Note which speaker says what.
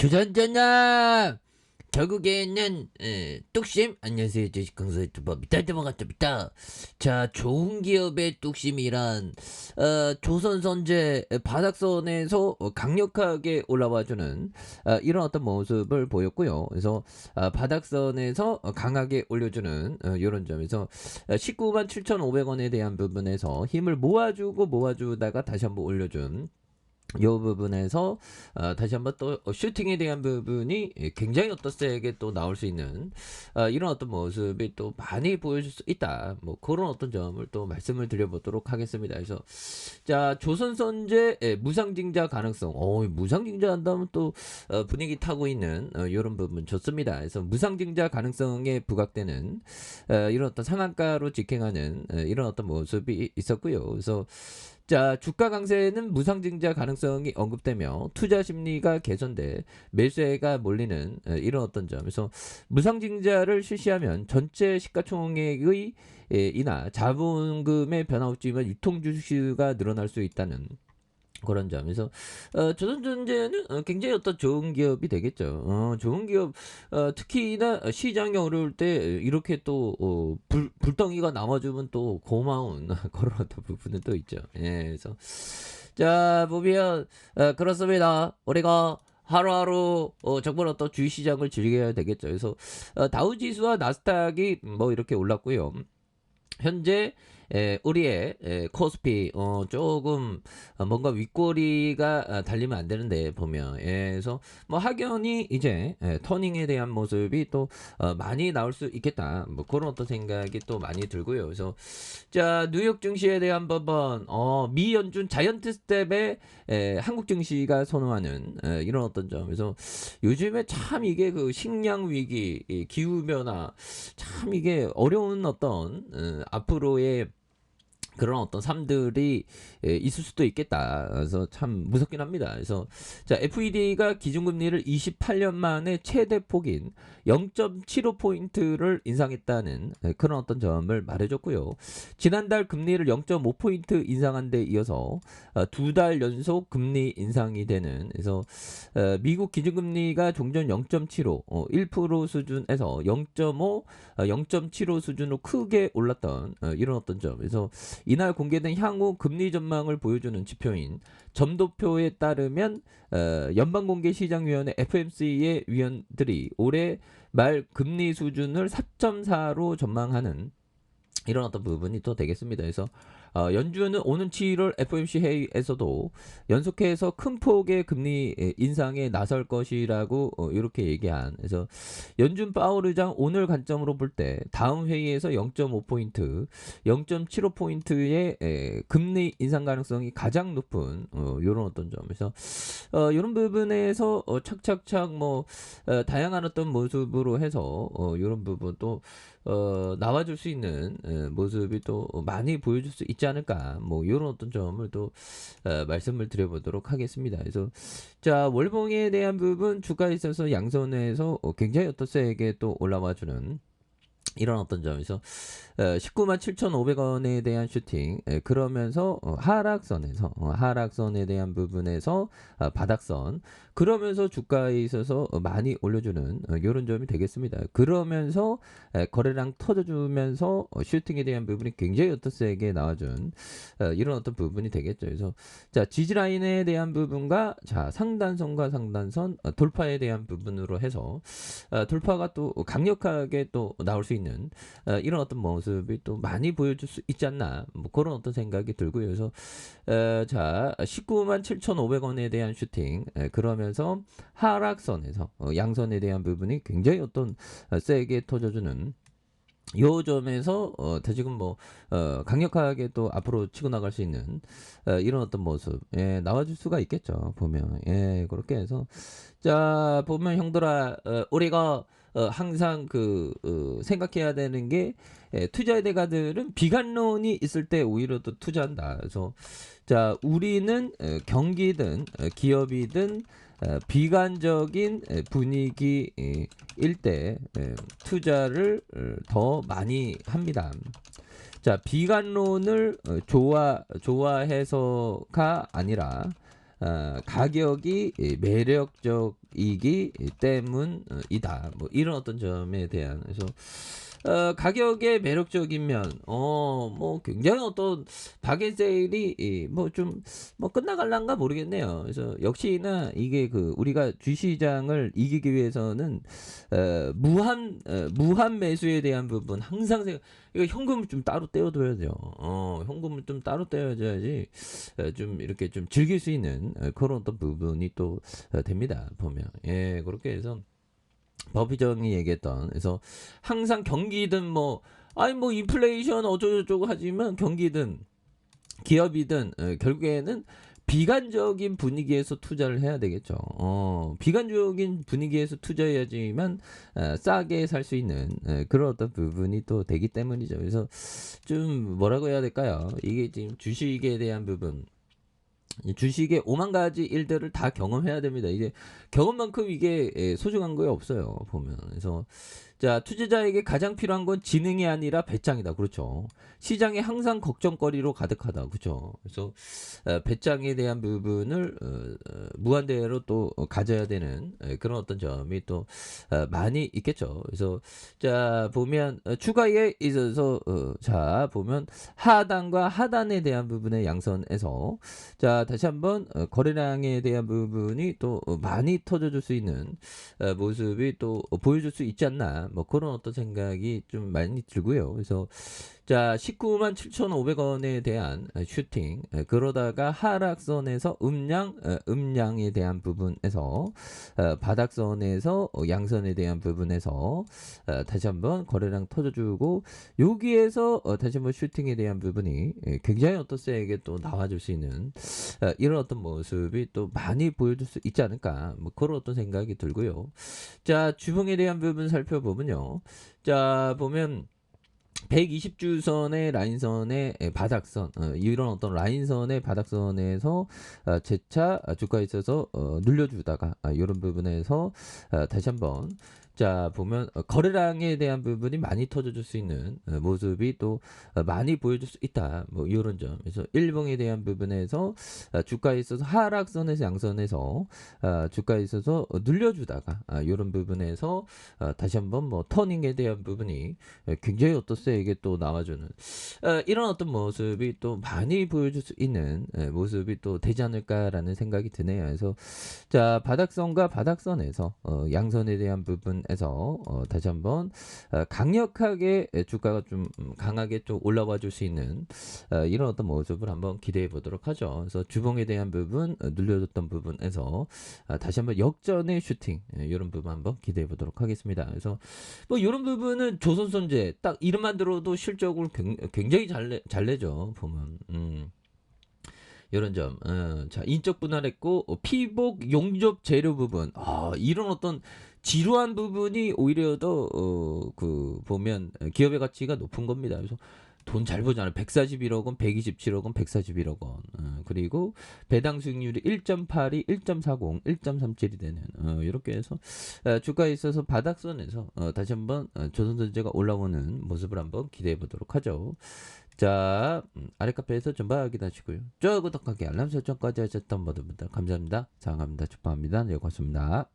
Speaker 1: 조선전남 결국에는 뚝심 안녕하세요 주식 강사 유튜버 미탈대방가입니다. 자, 좋은 기업의 뚝심이란 조선선제 바닥선에서 강력하게 올라와주는 이런 어떤 모습을 보였고요. 그래서 바닥선에서 강하게 올려주는 이런 점에서 19만 7,500원에 대한 부분에서 힘을 모아주다가 다시 한번 올려준 이 부분에서 다시 한번 또 슈팅에 대한 부분이 굉장히 어떤 세게 또 나올 수 있는 이런 어떤 모습이 또 많이 보여줄 수 있다. 뭐 그런 어떤 점을 또 말씀을 드려보도록 하겠습니다. 그래서 자, 조선선제 무상증자 가능성. 무상증자 한다면 또 분위기 타고 있는 이런 부분 좋습니다. 그래서 무상증자 가능성에 부각되는 이런 어떤 상한가로 직행하는 이런 어떤 모습이 있었고요. 그래서 자, 주가 강세는 무상증자 가능성이 언급되며 투자 심리가 개선돼 매수세가 몰리는 이런 어떤 점에서 무상증자를 실시하면 전체 시가총액의 이나 자본금의 변화 없지만 유통 주식수가 늘어날 수 있다는 그런 점에서 조선전제는 굉장히 어떤 좋은 기업이 되겠죠. 좋은 기업, 특히나 시장이 어려울 때 이렇게 또 불덩이가 남아주면 또 고마운 그런 어떤 부분은 또 있죠. 예, 그래서 자, 보면 그렇습니다. 우리가 하루하루 정말 어떤 주식시장을 즐겨야 되겠죠. 그래서 다우지수와 나스닥이 뭐 이렇게 올랐고요. 현재 우리의 코스피 조금 뭔가 윗꼬리가 달리면 안 되는데 보면 그래서 뭐 확연히 이제 터닝에 대한 모습이 또 많이 나올 수 있겠다. 뭐 그런 어떤 생각이 또 많이 들고요. 그래서 자, 뉴욕 증시에 대한 부분 미 연준 자이언트 스텝에 한국 증시가 선호하는 이런 어떤 점에서 요즘에 참 이게 그 식량 위기, 기후 변화 참 이게 어려운 어떤 앞으로의 그런 어떤 삶들이 있을 수도 있겠다. 그래서 참 무섭긴 합니다. 그래서 자, FED가 기준금리를 28년 만에 최대 폭인 0.75포인트를 인상했다는 그런 어떤 점을 말해줬고요. 지난달 금리를 0.5포인트 인상한 데 이어서 두 달 연속 금리 인상이 되는, 그래서 미국 기준금리가 종전 0.75, 1% 수준에서 0.5, 0.75 수준으로 크게 올랐던 이런 어떤 점. 그래서 이날 공개된 향후 금리 전망을 보여주는 지표인 점도표에 따르면 연방공개시장위원회 FMC의 위원들이 올해 말 금리 수준을 4.4로 전망하는 이런 어떤 부분이 또 되겠습니다. 그래서 연준은 오는 7월 FOMC 회의에서도 연속해서 큰 폭의 금리 인상에 나설 것이라고 이렇게 얘기한, 그래서 연준 파월 의장 오늘 관점으로 볼 때 다음 회의에서 0.5포인트, 0.75포인트의 금리 인상 가능성이 가장 높은 이런 어떤 점에서 이런 부분에서 착착착 뭐 다양한 어떤 모습으로 해서 이런 부분도 나와줄 수 있는 모습이 또 많이 보여줄 수 있지 않을까, 뭐 이런 어떤 점을 또 말씀을 드려보도록 하겠습니다. 그래서 자, 월봉에 대한 부분 주가에 있어서 양선에서 굉장히 어떤 세게 또 올라와주는 이런 어떤 점에서 19만 7,500원에 대한 슈팅, 그러면서 하락선에 대한 부분에서 바닥선, 그러면서 주가에 있어서 많이 올려주는 이런 점이 되겠습니다. 그러면서 거래량 터져주면서 슈팅에 대한 부분이 굉장히 어떤 세게 나와준 이런 어떤 부분이 되겠죠. 그래서 자, 지지라인에 대한 부분과 자, 상단선과 상단선 돌파에 대한 부분으로 해서 돌파가 또 강력하게 또 나올 수 있는 이런 어떤 모습이 또 많이 보여줄 수 있지 않나, 뭐 그런 어떤 생각이 들고요. 그래서 자, 19만 7,500원에 대한 슈팅, 그러면서 하락선에서 양선에 대한 부분이 굉장히 어떤 세게 터져주는 요 점에서 지금 뭐 강력하게 또 앞으로 치고 나갈 수 있는 이런 어떤 모습 나와줄 수가 있겠죠. 보면 그렇게 해서 자, 보면 형들아, 우리가 항상 생각해야 되는 게 투자의 대가들은 비관론이 있을 때 오히려 또 투자한다. 그래서 자, 우리는 경기든 기업이든 비관적인 분위기일 때 투자를 더 많이 합니다. 자, 비관론을 좋아해서가 아니라 가격이 매력적이기 때문이다. 뭐 이런 어떤 점에 대한 그래서 가격에 매력적이면 뭐 굉장히 어떤 박앤세일이 뭐 좀 뭐 끝나갈란가 모르겠네요. 그래서 역시나 이게 그 우리가 주시장을 이기기 위해서는 무한 매수에 대한 부분 항상 이거 현금을 좀 따로 떼어둬야 돼요. 현금을 좀 따로 떼어줘야지 좀 이렇게 좀 즐길 수 있는 그런 어떤 부분이 또 됩니다. 보면 예 그렇게 해서 버피정이 얘기했던 그래서 항상 경기든 뭐 아니 뭐 인플레이션 어쩌고저쩌고 하지만 경기든 기업이든 결국에는 비관적인 분위기에서 투자를 해야 되겠죠. 비관적인 분위기에서 투자해야지만 싸게 살 수 있는 그런 어떤 부분이 또 되기 때문이죠. 그래서 좀 뭐라고 해야 될까요? 이게 지금 주식에 대한 부분. 주식의 오만 가지 일들을 다 경험해야 됩니다. 이제 경험만큼 이게 소중한 거에 없어요. 보면 그래서 자 투자자에게 가장 필요한 건 지능이 아니라 배짱이다. 그렇죠. 시장에 항상 걱정거리로 가득하다. 그렇죠. 그래서 배짱에 대한 부분을 무한대로 또 가져야 되는 그런 어떤 점이 또 많이 있겠죠. 그래서 자 보면 추가에 있어서 자 보면 하단과 하단에 대한 부분의 양선에서 자 다시 한번 거래량에 대한 부분이 또 많이 터져줄 수 있는 모습이 또 보여줄 수 있지 않나 뭐 그런 어떤 생각이 좀 많이 들고요. 그래서 자 19만 7,500원에 대한 슈팅 그러다가 하락선에서 음량에 대한 부분에서 바닥선에서 양선에 대한 부분에서 다시 한번 거래량 터져주고 여기에서 다시 한번 슈팅에 대한 부분이 굉장히 어떤 세게 또 나와줄 수 있는 이런 어떤 모습이 또 많이 보여줄 수 있지 않을까 뭐 그런 어떤 생각이 들고요. 자 주봉에 대한 부분 살펴보면요. 자 보면 120주선의 라인선의 바닥선 이런 어떤 라인선의 바닥선에서 재차 주가에 있어서 눌려주다가 이런 부분에서 다시 한번 자 보면 거래량에 대한 부분이 많이 터져줄 수 있는 모습이 또 많이 보여줄 수 있다 뭐 이런 점 그래서 일봉에 대한 부분에서 주가에 있어서 하락선에서 양선에서 주가에 있어서 눌려주다가 이런 부분에서 다시 한번 뭐 터닝에 대한 부분이 굉장히 어떤 세게 또 나와주는 이런 어떤 모습이 또 많이 보여줄 수 있는 모습이 또 되지 않을까라는 생각이 드네요. 그래서 자 바닥선과 바닥선에서 양선에 대한 부분에서 다시 한번 강력하게 주가가 좀 강하게 좀 올라와 줄 수 있는 이런 어떤 모습을 한번 기대해 보도록 하죠. 그래서 주봉에 대한 부분 눌려줬던 부분에서 다시 한번 역전의 슈팅 이런 부분 한번 기대해 보도록 하겠습니다. 그래서 뭐 이런 부분은 조선손제 딱 이름만 들어도 실적을 굉장히 잘 내죠. 보면 이런 점. 자, 인적 분할했고 피복 용접 재료 부분. 이런 어떤 지루한 부분이 오히려 더 그 보면 기업의 가치가 높은 겁니다. 그래서 돈 잘 버잖아요. 141억 원, 127억 원, 141억 원. 그리고 배당 수익률이 1.82, 1.40, 1.37이 되는 이렇게 해서 주가에 있어서 바닥선에서 다시 한번 조선전제가 올라오는 모습을 한번 기대해 보도록 하죠. 자 아래 카페에서 전부 확인하시고요. 좋아요 구독하기 알람 설정까지 하셨던 모든 분들 감사합니다. 사랑합니다. 축복합니다. 네 고맙습니다.